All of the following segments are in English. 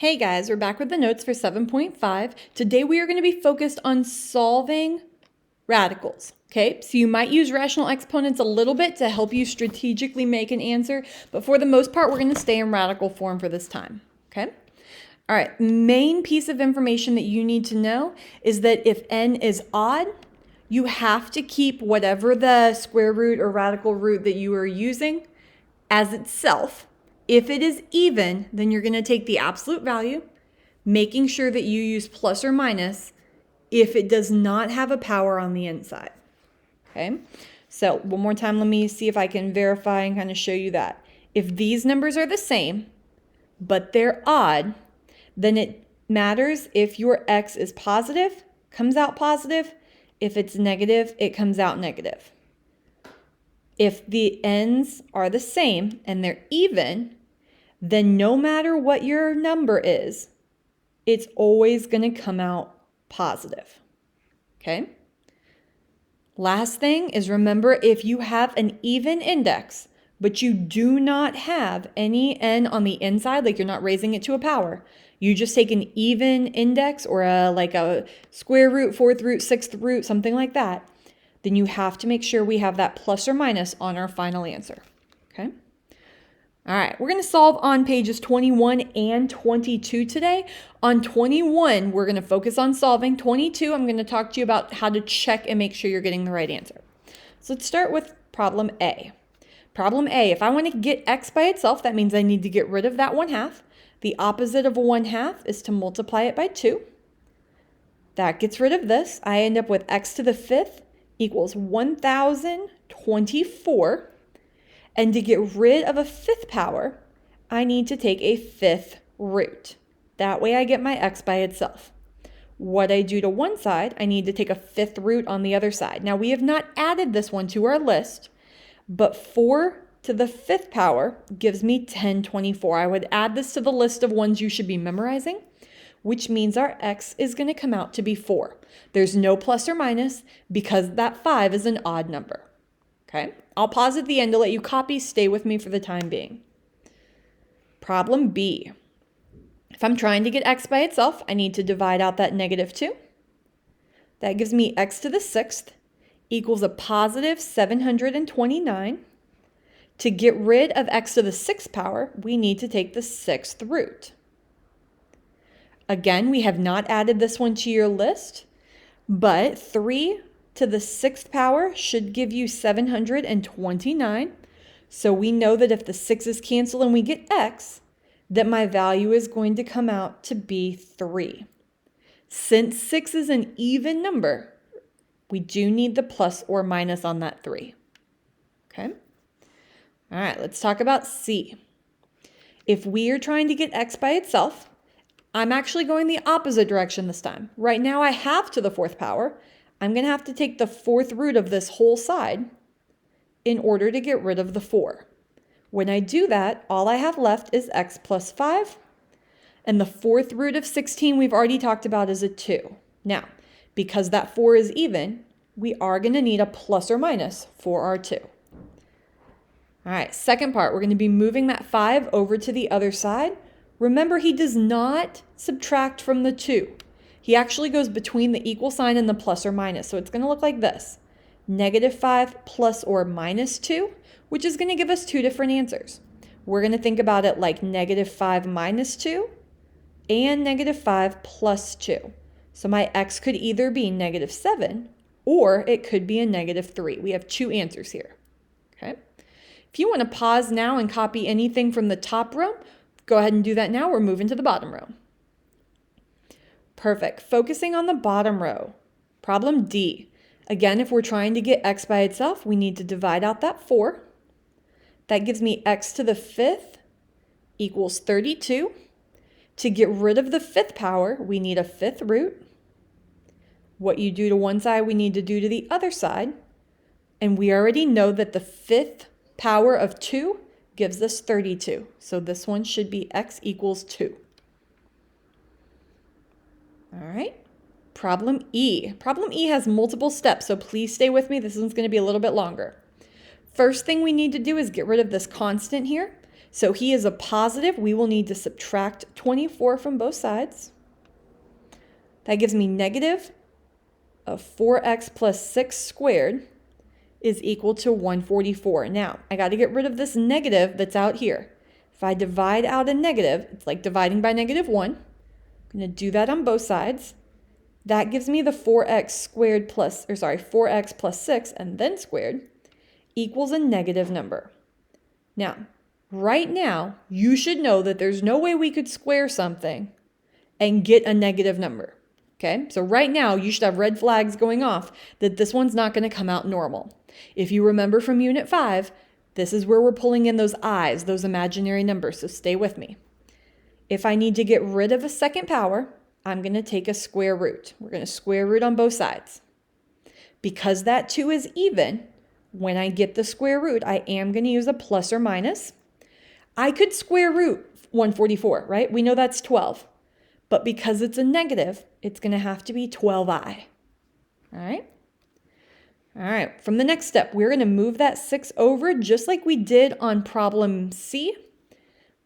Hey guys, we're back with the notes for 7.5. Today we are going to be focused on solving radicals. Okay, so you might use rational exponents a little bit to help you strategically make an answer, but for the most part, we're going to stay in radical form for this time. Okay. All right, main piece of information that you need to know is that if n is odd, you have to keep whatever the square root or radical root that you are using as itself. If it is even, then you're going to take the absolute value, making sure that you use plus or minus if it does not have a power on the inside. Okay, so one more time, let me see if I can verify and kind of show you that. If these numbers are the same, but they're odd, then it matters if your x is positive, comes out positive. If it's negative, it comes out negative. If the ends are the same and they're even, then no matter what your number is, it's always going to come out positive. Okay? Last thing is, remember, if you have an even index, but you do not have any n on the inside, like you're not raising it to a power, you just take an even index or like a square root, fourth root, sixth root, something like that, then you have to make sure we have that plus or minus on our final answer. Okay? All right, we're going to solve on pages 21 and 22 today. On 21, we're going to focus on solving. 22, I'm going to talk to you about how to check and make sure you're getting the right answer. So let's start with problem A. Problem A, if I want to get x by itself, that means I need to get rid of that 1/2. The opposite of a 1/2 is to multiply it by 2. That gets rid of this. I end up with x to the 5th equals 1024. And to get rid of a 5th power, I need to take a 5th root. That way I get my x by itself. What I do to one side, I need to take a 5th root on the other side. Now we have not added this one to our list, but 4 to the 5th power gives me 1024. I would add this to the list of ones you should be memorizing, which means our x is going to come out to be 4. There's no plus or minus because that 5 is an odd number. Okay, I'll pause at the end to let you copy. Stay with me for the time being. Problem B. If I'm trying to get x by itself, I need to divide out that -2. That gives me x to the 6th equals a positive 729. To get rid of x to the 6th power, we need to take the 6th root. Again, we have not added this one to your list, but 3 to the 6th power should give you 729. So we know that if the 6's cancel and we get x, that my value is going to come out to be 3. Since 6 is an even number, we do need the plus or minus on that 3. Okay? All right, let's talk about C. If we are trying to get x by itself, I'm actually going the opposite direction this time. Right now I have to the 4th power. I'm going to have to take the 4th root of this whole side in order to get rid of the 4. When I do that, all I have left is x plus 5. And the 4th root of 16 we've already talked about is a 2. Now, because that 4 is even, we are going to need a plus or minus for our 2. All right, second part, we're going to be moving that 5 over to the other side. Remember, he does not subtract from the 2. He actually goes between the equal sign and the plus or minus. So it's going to look like this. -5 plus or minus 2, which is going to give us two different answers. We're going to think about it like -5 minus 2 and -5 plus 2. So my x could either be -7 or it could be a -3. We have two answers here. Okay. If you want to pause now and copy anything from the top row, go ahead and do that now. We're moving to the bottom row. Perfect. Focusing on the bottom row. Problem D. Again, if we're trying to get x by itself, we need to divide out that 4. That gives me x to the 5th equals 32. To get rid of the 5th power, we need a 5th root. What you do to one side, we need to do to the other side. And we already know that the 5th power of 2 gives us 32. So this one should be x equals 2. All right, problem E. Problem E has multiple steps, so please stay with me. This one's going to be a little bit longer. First thing we need to do is get rid of this constant here. So he is a positive. We will need to subtract 24 from both sides. That gives me negative of 4x plus 6 squared is equal to 144. Now, I got to get rid of this negative that's out here. If I divide out a negative, it's like dividing by -1. I'm going to do that on both sides. That gives me the 4x plus 6 and then squared equals a negative number. Now, right now, you should know that there's no way we could square something and get a negative number. Okay, so right now you should have red flags going off that this one's not going to come out normal. If you remember from Unit 5, this is where we're pulling in those i's, those imaginary numbers, so stay with me. If I need to get rid of a second power, I'm going to take a square root. We're going to square root on both sides. Because that 2 is even, when I get the square root, I am going to use a plus or minus. I could square root 144, right? We know that's 12. But because it's a negative, it's going to have to be 12i. All right? All right, from the next step, we're going to move that 6 over just like we did on problem C.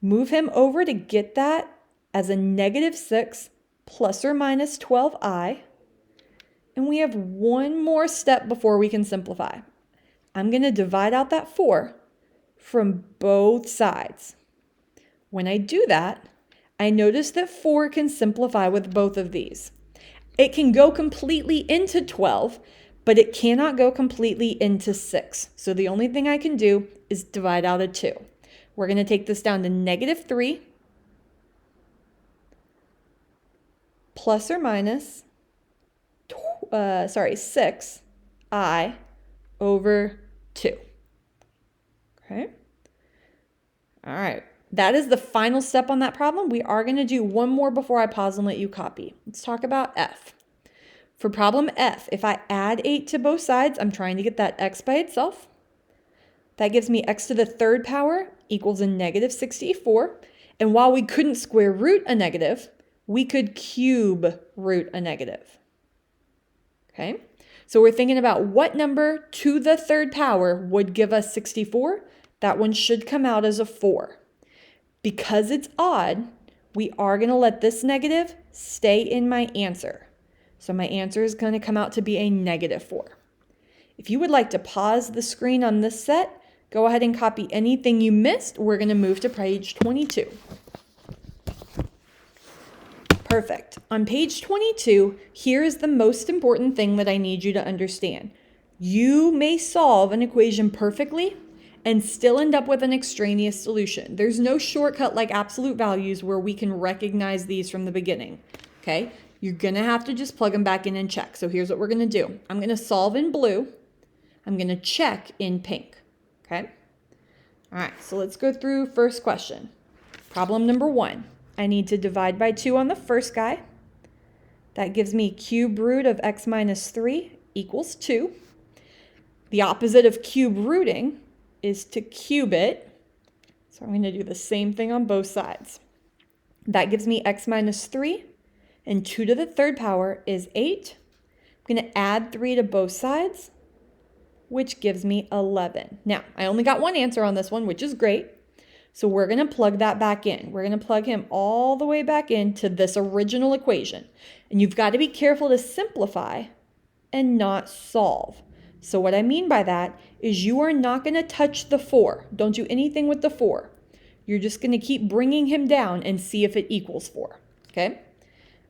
Move him over to get that as a -6 plus or minus 12i. And we have one more step before we can simplify. I'm going to divide out that 4 from both sides. When I do that, I notice that 4 can simplify with both of these. It can go completely into 12, but it cannot go completely into 6. So the only thing I can do is divide out a 2. We're going to take this down to -3 plus or minus 6i over 2. Okay. All right. That is the final step on that problem. We are going to do one more before I pause and let you copy. Let's talk about F. For problem F, if I add 8 to both sides, I'm trying to get that x by itself. That gives me x to the third power equals a -64. And while we couldn't square root a negative, we could cube root a negative. Okay? So we're thinking about what number to the third power would give us 64. That one should come out as a 4. Because it's odd, we are going to let this negative stay in my answer. So my answer is going to come out to be a -4. If you would like to pause the screen on this set, go ahead and copy anything you missed. We're going to move to page 22. Perfect. On page 22, here is the most important thing that I need you to understand. You may solve an equation perfectly and still end up with an extraneous solution. There's no shortcut like absolute values where we can recognize these from the beginning, okay? You're gonna have to just plug them back in and check. So here's what we're gonna do. I'm gonna solve in blue. I'm gonna check in pink, okay? All right, so let's go through first question. Problem number 1. I need to divide by 2 on the first guy. That gives me cube root of x minus 3 equals 2. The opposite of cube rooting is to cube it. So I'm going to do the same thing on both sides. That gives me x minus 3, and 2 to the third power is 8. I'm going to add 3 to both sides, which gives me 11. Now, I only got one answer on this one, which is great. So we're going to plug that back in. We're going to plug him all the way back into this original equation. And you've got to be careful to simplify and not solve. So what I mean by that is you are not going to touch the 4. Don't do anything with the 4. You're just going to keep bringing him down and see if it equals 4. Okay?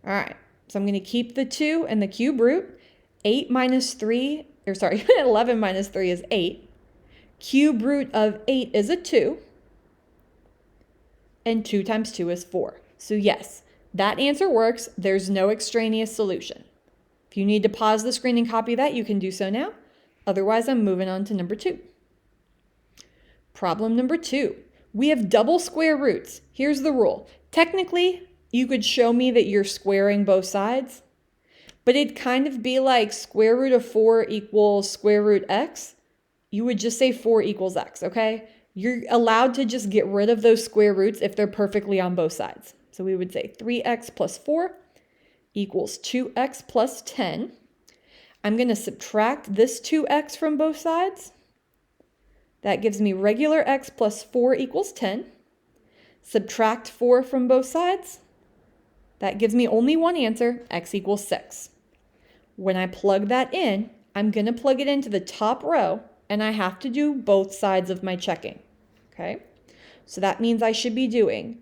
All right. So I'm going to keep the 2 and the cube root. 11 minus 3 is 8. Cube root of 8 is a 2. And 2 times 2 is 4. So yes, that answer works. There's no extraneous solution. If you need to pause the screen and copy that, you can do so now. Otherwise, I'm moving on to number 2. Problem number 2. We have double square roots. Here's the rule. Technically, you could show me that you're squaring both sides, but it'd kind of be like square root of 4 equals square root x. You would just say 4 equals x, okay? You're allowed to just get rid of those square roots if they're perfectly on both sides. So we would say 3x plus 4 equals 2x plus 10. I'm going to subtract this 2x from both sides. That gives me regular x plus 4 equals 10. subtract 4 from both sides. That gives me only one answer, x equals 6. When I plug that in, I'm going to plug it into the top row, and I have to do both sides of my checking. Okay? So that means I should be doing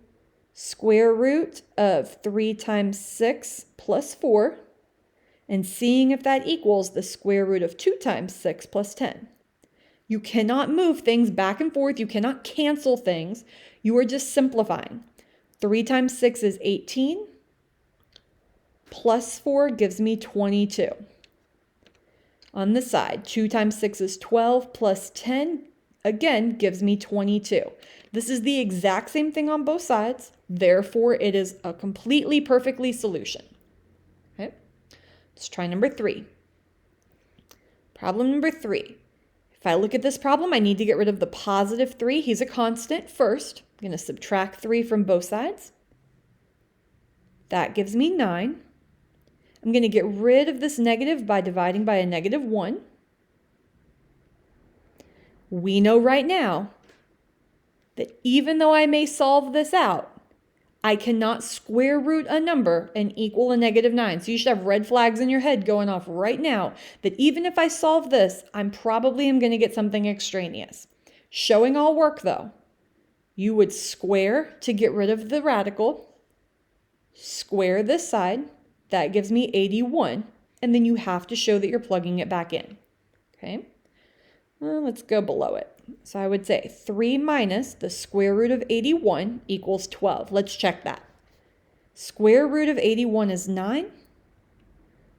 square root of 3 times 6 plus 4, and seeing if that equals the square root of 2 times 6 plus 10. You cannot move things back and forth. You cannot cancel things. You are just simplifying. 3 times 6 is 18. Plus 4 gives me 22. On this side, 2 times 6 is 12 plus 10, again, gives me 22. This is the exact same thing on both sides. Therefore, it is a completely perfectly solution. Okay? Let's try number 3. Problem number 3. If I look at this problem, I need to get rid of the positive 3. He's a constant first. I'm going to subtract 3 from both sides. That gives me 9. I'm going to get rid of this negative by dividing by a negative 1. We know right now that even though I may solve this out, I cannot square root a number and equal a negative 9. So you should have red flags in your head going off right now that even if I solve this, I'm probably going to get something extraneous. Showing all work though, you would square to get rid of the radical, square this side, that gives me 81, and then you have to show that you're plugging it back in. Okay, well, let's go below it. So I would say 3 minus the square root of 81 equals 12. Let's check that. Square root of 81 is 9,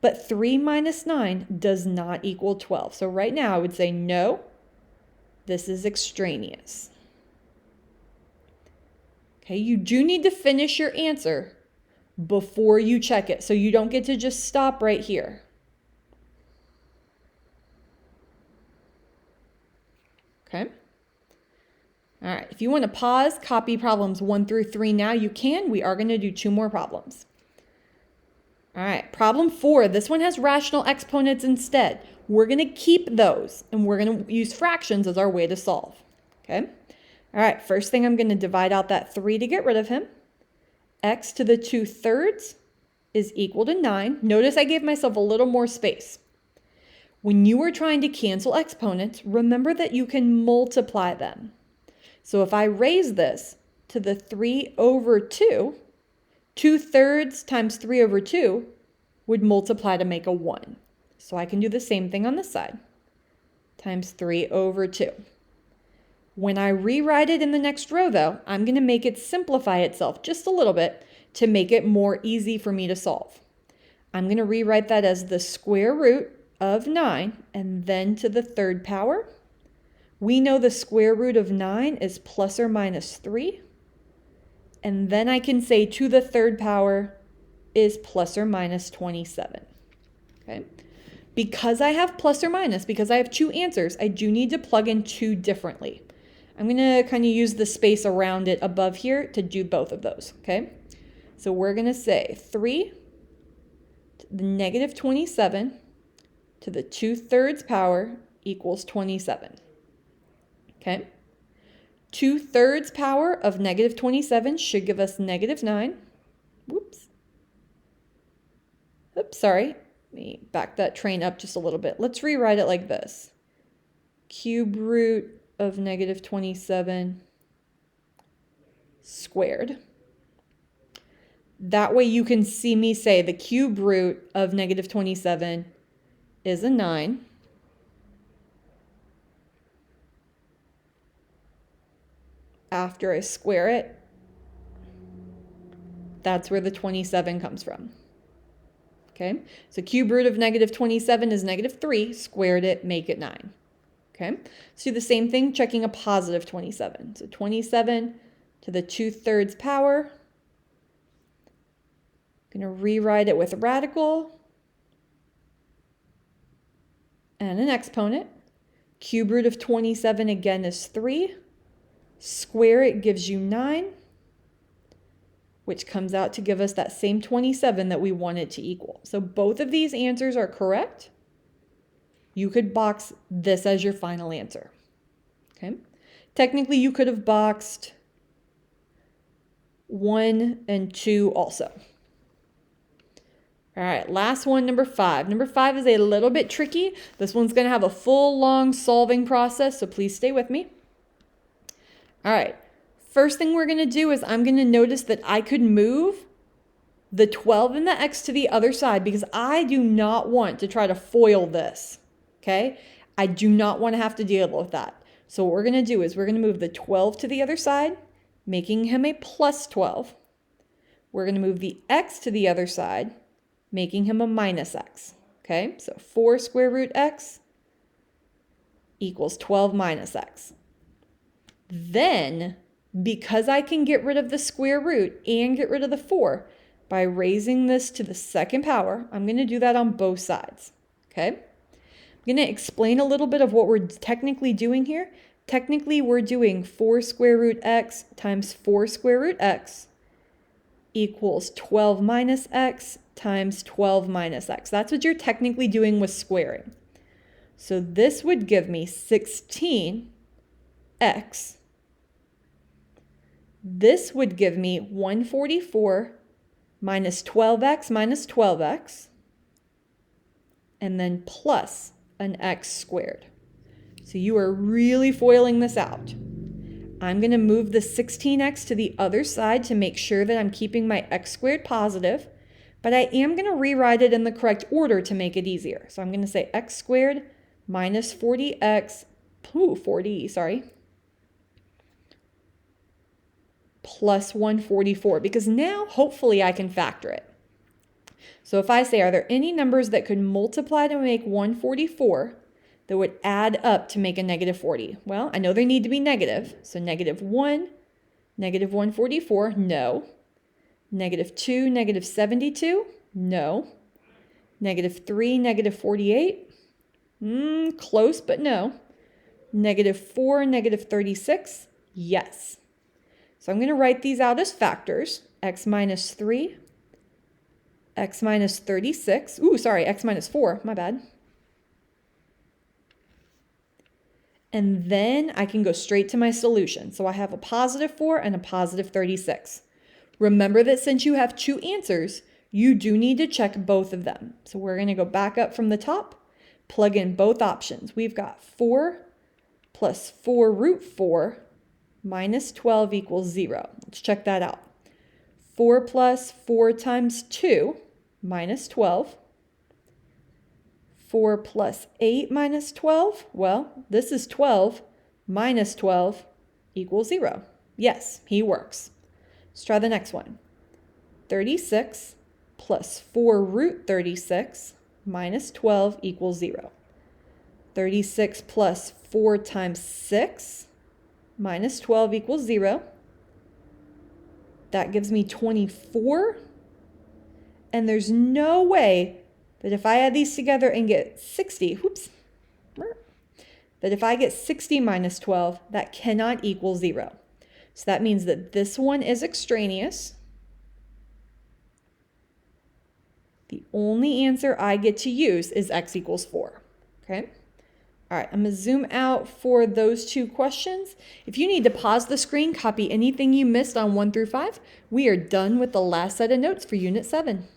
but 3 minus 9 does not equal 12. So right now I would say no, this is extraneous. Okay, you do need to finish your answer before you check it. So you don't get to just stop right here. Okay. All right. If you want to pause, copy problems 1 through 3 now, you can. We are going to do 2 more problems. All right. Problem 4. This one has rational exponents instead. We're going to keep those, and we're going to use fractions as our way to solve. Okay. All right. First thing, I'm going to divide out that 3 to get rid of him. X to the 2/3 is equal to 9. Notice I gave myself a little more space. When you are trying to cancel exponents, remember that you can multiply them. So if I raise this to the 3/2, 2/3 times 3/2 would multiply to make a 1. So I can do the same thing on this side, times 3/2. When I rewrite it in the next row, though, I'm going to make it simplify itself just a little bit to make it more easy for me to solve. I'm going to rewrite that as the square root of 9 and then to the 3rd power. We know the square root of 9 is plus or minus 3. And then I can say to the 3rd power is plus or minus 27. Okay? Because I have plus or minus, because I have 2 answers, I do need to plug in 2 differently. I'm going to kind of use the space around it above here to do both of those, okay? So we're going to say 3 to the negative 27 to the 2/3 power equals 27, okay? 2/3 power of negative 27 should give us negative 9. Whoops. Oops, sorry. Let me back that train up just a little bit. Let's rewrite it like this. Cube root of negative 27 squared. That way you can see me say the cube root of negative 27 is a 9. After I square it, that's where the 27 comes from. Okay, so cube root of negative 27 is negative 3. Squared it, make it 9. Okay, let's do the same thing, checking a positive 27. So 27 to the 2/3 power. I'm going to rewrite it with a radical and an exponent. Cube root of 27 again is 3. Square it gives you 9, which comes out to give us that same 27 that we wanted to equal. So both of these answers are correct. You could box this as your final answer. Okay. Technically, you could have boxed 1 and 2 also. All right, last one, number 5. Number 5 is a little bit tricky. This one's going to have a full, long solving process, so please stay with me. All right, first thing we're going to do is I'm going to notice that I could move the 12 and the x to the other side because I do not want to try to FOIL this, okay? I do not want to have to deal with that. So what we're going to do is we're going to move the 12 to the other side, making him a plus 12. We're going to move the x to the other side, making him a minus x, okay? So 4 square root x equals 12 minus x. Then, because I can get rid of the square root and get rid of the 4, by raising this to the second power, I'm going to do that on both sides, okay? I'm going to explain a little bit of what we're technically doing here. Technically, we're doing 4 square root x times 4 square root x equals 12 minus x times 12 minus x. That's what you're technically doing with squaring. So this would give me 16x. This would give me 144 minus 12x, and then plus an x squared. So you are really FOILing this out. I'm going to move the 16x to the other side to make sure that I'm keeping my x squared positive, but I am going to rewrite it in the correct order to make it easier. So I'm going to say x squared minus 40x, plus 144, because now hopefully I can factor it. So if I say, are there any numbers that could multiply to make 144 that would add up to make a negative 40? Well, I know they need to be negative. So negative 1, negative 144, no. Negative 2, negative 72, no. Negative 3, negative 48, close, but no. Negative 4, negative 36, yes. So I'm going to write these out as factors. X minus 3, x minus 36. X minus 4, my bad. And then I can go straight to my solution. So I have a positive 4 and a positive 36. Remember that since you have 2 answers, you do need to check both of them. So we're going to go back up from the top, plug in both options. We've got 4 plus 4 root 4 minus 12 equals 0. Let's check that out. 4 plus 4 times 2 minus 12. 4 plus 8 minus 12. Well, this is 12 minus 12 equals 0. Yes, he works. Let's try the next one. 36 plus 4 root 36 minus 12 equals 0. 36 plus 4 times 6 minus 12 equals 0. That gives me 24. And there's no way that if I add these together and get 60, that if I get 60 minus 12, that cannot equal 0. So that means that this one is extraneous. The only answer I get to use is x equals 4. Okay? All right, I'm going to zoom out for those 2 questions. If you need to pause the screen, copy anything you missed on 1 through 5, we are done with the last set of notes for Unit 7.